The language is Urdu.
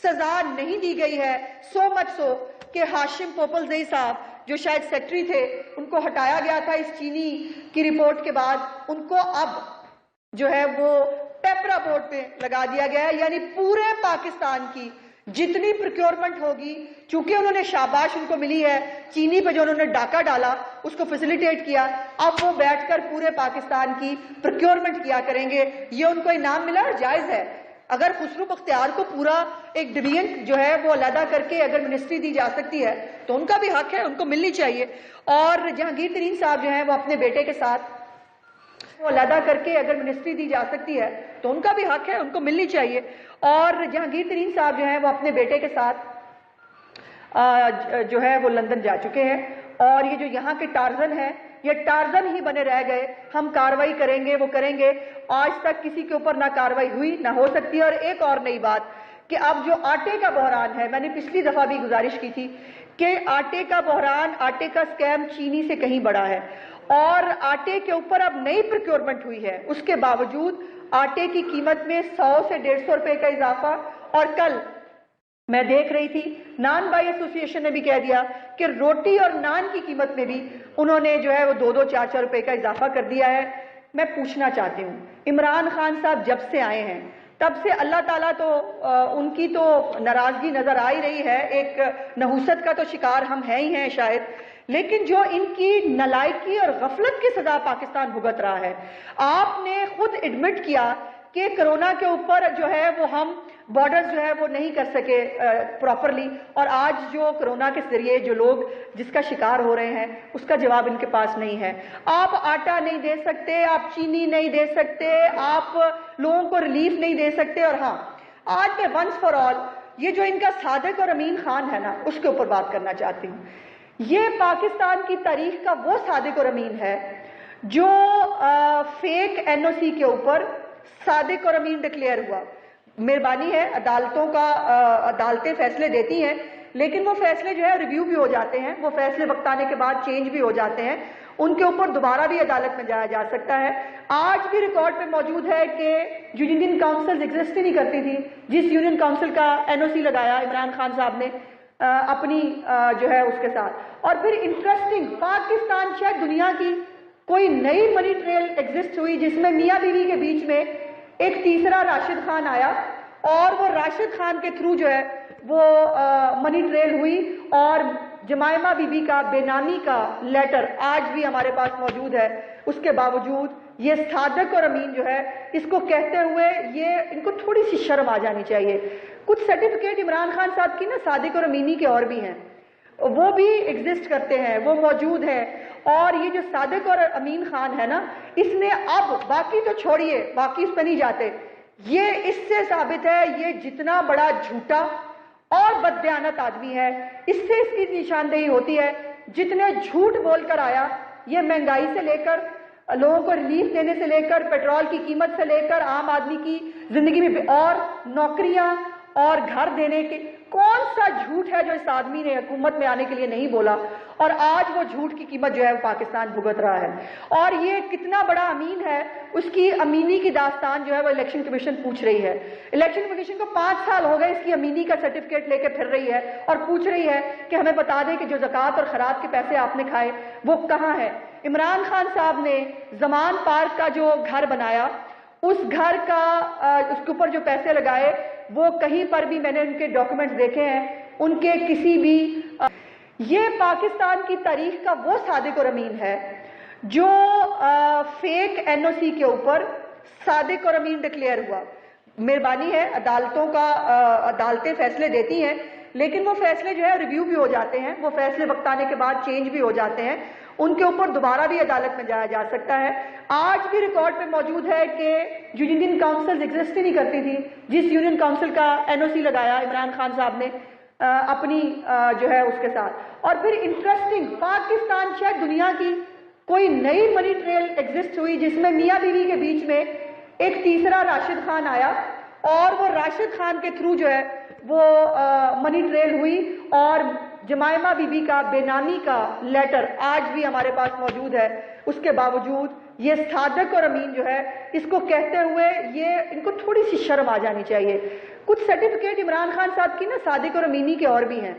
سزا نہیں دی گئی ہے. سو مچ سو کہ ہاشم پوپلزئی صاحب جو شاید سیکٹری تھے ان کو ہٹایا گیا تھا اس چینی کی رپورٹ کے بعد, ان کو اب جو ہے وہ پیپرا بورڈ پہ لگا دیا گیا ہے. یعنی پورے پاکستان کی جتنی پروکیورمنٹ ہوگی, چونکہ انہوں نے شاباش ان کو ملی ہے چینی پہ جو انہوں نے ڈاکہ ڈالا اس کو فیسیلیٹیٹ کیا, اب وہ بیٹھ کر پورے پاکستان کی پروکیورمنٹ کیا کریں گے. یہ ان کو انعام ملا اور جائز ہے. اگر خسرو بختیار کو پورا ایک ڈویژن جو ہے وہ علیحدہ کر کے اگر منسٹری دی جا سکتی ہے تو ان کا بھی حق ہے, ان کو ملنی چاہیے. اور جہانگیر ترین صاحب جو ہیں وہ اپنے بیٹے کے ساتھ وہ علیحدہ کر کے اگر منسٹری دی جا سکتی ہے تو ان کا بھی حق ہے, ان کو ملنی چاہیے. اور جہانگیر ترین صاحب جو ہیں وہ اپنے بیٹے کے ساتھ جو ہے وہ لندن جا چکے ہیں, اور یہ جو یہاں کے ٹارزن ہیں یہ ٹارزن ہی بنے رہ گئے. ہم کاروائی کریں گے, وہ کریں گے. آج تک کسی کے اوپر نہ کاروائی ہوئی نہ ہو سکتی. اور ایک اور نئی بات کہ اب جو آٹے کا بحران ہے, میں نے پچھلی دفعہ بھی گزارش کی تھی کہ آٹے کا بحران, آٹے کا سکیم چینی سے کہیں بڑا ہے, اور آٹے کے اوپر اب نئی پروکیورمنٹ ہوئی ہے. اس کے باوجود آٹے کی قیمت میں 100 سے 150 روپے کا اضافہ. اور کل میں دیکھ رہی تھی نان بائی ایسوسی ایشن نے بھی کہہ دیا کہ روٹی اور نان کی قیمت میں بھی انہوں نے جو ہے وہ 2-2, 4-4 روپے کا اضافہ کر دیا ہے. میں پوچھنا چاہتی ہوں, عمران خان صاحب جب سے آئے ہیں تب سے اللہ تعالیٰ تو ان کی تو ناراضگی نظر آ ہی رہی ہے, ایک نحوست کا تو شکار ہم ہیں ہی ہیں شاید, لیکن جو ان کی نالائکی اور غفلت کی سزا پاکستان بھگت رہا ہے. آپ نے خود ایڈمٹ کیا کہ کرونا کے اوپر جو ہے وہ ہم بارڈرز جو ہے وہ نہیں کر سکے پراپرلی, اور آج جو کرونا کے ذریعے جو لوگ جس کا شکار ہو رہے ہیں اس کا جواب ان کے پاس نہیں ہے. آپ آٹا نہیں دے سکتے, آپ چینی نہیں دے سکتے, آپ لوگوں کو ریلیف نہیں دے سکتے. اور ہاں, آج میں ونس فار آل یہ جو ان کا صادق اور امین خان ہے نا, اس کے اوپر بات کرنا چاہتی ہوں. یہ پاکستان کی تاریخ کا وہ صادق اور امین ہے جو فیک NOC کے اوپر صادق اور امین ڈکلیئر ہوا. مہربانی ہے, عدالتیں فیصلے دیتی ہیں, لیکن وہ فیصلے جو ہے ریویو بھی ہو جاتے ہیں, وہ فیصلے وقت آنے کے بعد چینج بھی ہو جاتے ہیں, ان کے اوپر دوبارہ بھی عدالت میں جایا جا سکتا ہے. آج بھی ریکارڈ پہ موجود ہے کہ جو یونین کاؤنسل ایگزسٹ ہی نہیں کرتی تھی, جس یونین کاؤنسل کا NOC لگایا عمران خان صاحب نے اپنی جو ہے اس کے ساتھ. اور پھر انٹرسٹنگ, پاکستان شاید دنیا کی کوئی نئی منی ٹریل ایگزسٹ ہوئی جس میں میاں بیوی کے بیچ میں ایک تیسرا راشد خان آیا, اور وہ راشد خان کے تھرو جو ہے وہ منی ٹریل ہوئی. اور جمائمہ بی بی کا بے نامی کا لیٹر آج بھی ہمارے پاس موجود ہے. اس کے باوجود یہ صادق اور امین جو ہے اس کو کہتے ہوئے یہ ان کو تھوڑی سی شرم آ جانی چاہیے. کچھ سرٹیفکیٹ عمران خان صاحب کی نا صادق اور امینی کے اور بھی ہیں, وہ بھی ایگزسٹ کرتے ہیں, وہ موجود ہیں. اور یہ جو صادق اور امین خان ہے نا, اس نے اب باقی تو چھوڑیے, باقی اس پہ نہیں جاتے, یہ اس سے ثابت ہے یہ جتنا بڑا جھوٹا اور بددیانت آدمی ہے, اس سے اس کی نشاندہی ہوتی ہے. جتنے جھوٹ بول کر آیا, یہ مہنگائی سے لے کر لوگوں کو ریلیف دینے سے لے کر پیٹرول کی قیمت سے لے کر عام آدمی کی زندگی میں اور نوکریاں اور گھر دینے کے, کون سا جھوٹ ہے جو اس آدمی نے حکومت میں آنے کے لیے نہیں بولا, اور آج وہ جھوٹ کی قیمت جو ہے وہ پاکستان بھگت رہا ہے. اور یہ کتنا بڑا امین ہے, اس کی امینی کی داستان جو ہے وہ الیکشن کمیشن پوچھ رہی ہے. الیکشن کمیشن کو 5 سال ہو گئے اس کی امینی کا سرٹیفکیٹ لے کے پھر رہی ہے اور پوچھ رہی ہے کہ ہمیں بتا دیں کہ جو زکوٰۃ اور خیرات کے پیسے آپ نے کھائے وہ کہاں ہے. عمران خان صاحب نے زمان پارک کا جو گھر بنایا, اس گھر کا اس کے اوپر جو پیسے لگائے, وہ کہیں پر بھی میں نے ان کے ڈاکومنٹس دیکھے ہیں, ان کے کسی بھی. یہ پاکستان کی تاریخ کا وہ صادق اور امین ہے جو فیک NOC کے اوپر صادق اور امین ڈکلیئر ہوا. مہربانی ہے, عدالتیں فیصلے دیتی ہیں, لیکن وہ فیصلے جو ہے ریویو بھی ہو جاتے ہیں, وہ فیصلے وقت آنے کے بعد چینج بھی ہو جاتے ہیں, ان کے اوپر دوبارہ بھی عدالت میں جایا جا سکتا ہے. آج بھی ریکارڈ پہ موجود ہے کہ جو یونین کاؤنسل ایگزسٹ ہی نہیں کرتی تھی, جس یونین کاؤنسل کا NOC لگایا عمران خان صاحب نے اپنی جو ہے اس کے ساتھ. اور پھر انٹرسٹنگ, پاکستان شاید دنیا کی کوئی نئی منی ٹریل ایگزسٹ ہوئی جس میں میاں بیوی کے بیچ میں ایک تیسرا راشد خان آیا, اور وہ راشد خان کے تھرو جو ہے وہ منی ٹریل ہوئی. اور جمائمہ بی بی کا بے نامی کا لیٹر آج بھی ہمارے پاس موجود ہے. اس کے باوجود یہ صادق اور امین جو ہے اس کو کہتے ہوئے یہ ان کو تھوڑی سی شرم آ جانی چاہیے. کچھ سرٹیفکیٹ عمران خان صاحب کی نا صادق اور امینی کے اور بھی ہیں.